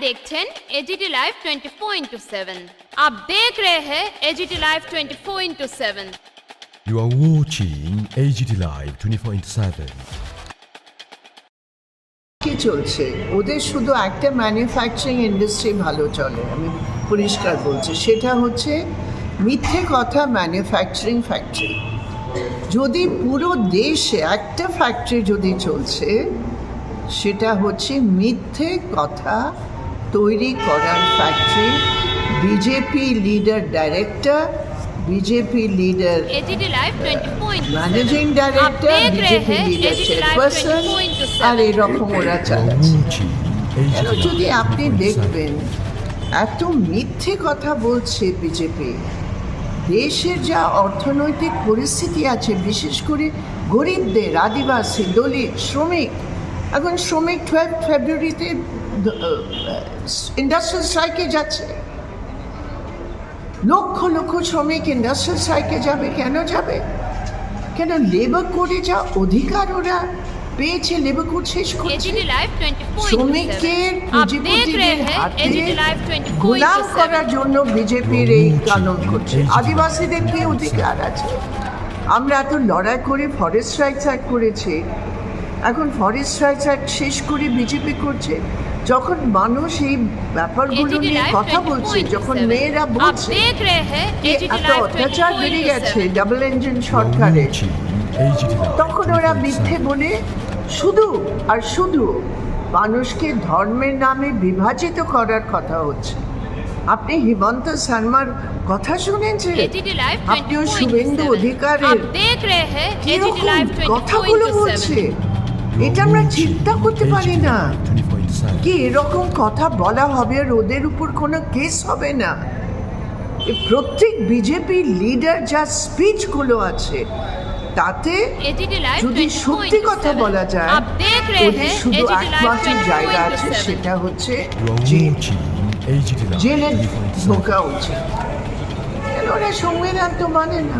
देखছেন AGT live 24/7। आप देख रहे हैं AGT live 24/7। You are watching AGT Live 24/7. কি চলছে ওদের শুধু একটা ম্যানুফ্যাকচারিং ইন্ডাস্ট্রি ভালো চলে, আমি পরিষ্কার বলছি, সেটা হচ্ছে মিথ্যে কথা ম্যানুফ্যাকচারিং ফ্যাক্টরি। যদি পুরো দেশে একটা ফ্যাক্টরি যদি চলছে সেটা হচ্ছে মিথ্যে কথা তৈরি করার factory. BJP leader director, BJP leader AGT live 24/7 managing director, BJP leader chairperson, আর এরকম ওরা You are চালাচ্ছে। watching কেন AGT যদি Live আপনি 24/7. দেখবেন এত মিথ্যে কথা বলছে বিজেপি, দেশের যা অর্থনৈতিক পরিস্থিতি আছে, বিশেষ করে গরিবদের, আদিবাসী, দলিত, শ্রমিক, এখন শ্রমিক 12 ফেব্রুয়ারিতে ইন্ডাস্ট্রিয়াল স্ট্রাইকে যাচ্ছে, লক্ষ লক্ষ শ্রমিক ইন্ডাস্ট্রিয়াল স্ট্রাইকে যাবে। কেন যাবে? কেন? লেবার কোডে যা অধিকার ওরা পেয়েছে, লেবার কোড শেষ করছে। AGT live 24/7। শ্রমিকের आप देख रहे পুঁজিপতিদের हैं হাতে एजीटी लाइव গোলাম করার 24/7। জন্য বিজেপির এই কানুন করছে। আদিবাসীদের কি অধিকার আছে? আমরা এত লড়াই করে ফরেস্ট রাইটস অ্যাক্ট করেছি, এখন ফরেস্ট রাইটস অ্যাক্ট শেষ করে বিজেপি করছে। যখন মানুষ এই ব্যাপারগুলো एजीटी নিয়ে लाइव কথা বলছে, যখন 24/7। মেয়েরা आप বলছে देख रहे हैं যে एजीटी এত लाइव অত্যাচার বেড়ে গেছে 24/7। ডাবল ইঞ্জিন You are সরকারে, watching AGT Live তখন ওরা মিথ্যে 24/7. বলে শুধু আর শুধু মানুষকে ধর্মের নামে বিভাজিত করার কথা হচ্ছে। আপনি হিমন্ত শর্মার কথা শুনেছেন? एजीटी लाइव আপনিও শুভেন্দু 24/7। অধিকারের आप देख रहे हैं एजीटी কিরকম लाइव কথাগুলো বলছে, 24/7। এটা আমরা চিন্তা করতে পারি না। 24/7. কি এরকম কথা বলা হবে আর ওদের উপর কোনো কেস হবে না? এই প্রত্যেক বিজেপি লিডার যা স্পিচগুলো আছে তাতে एजीटी लाइव যদি সত্যি কথা 24/7। বলা যায়, आप देख रहे ওদের हैं শুধু एजीटी लाइव একমাত্র জায়গা আছে, 24/7। সেটা হচ্ছে You are জেল। watching AGT Live জেলে 24/7. ঢোকা উচিত। কেন ওরা সংবিধান তো মানে না।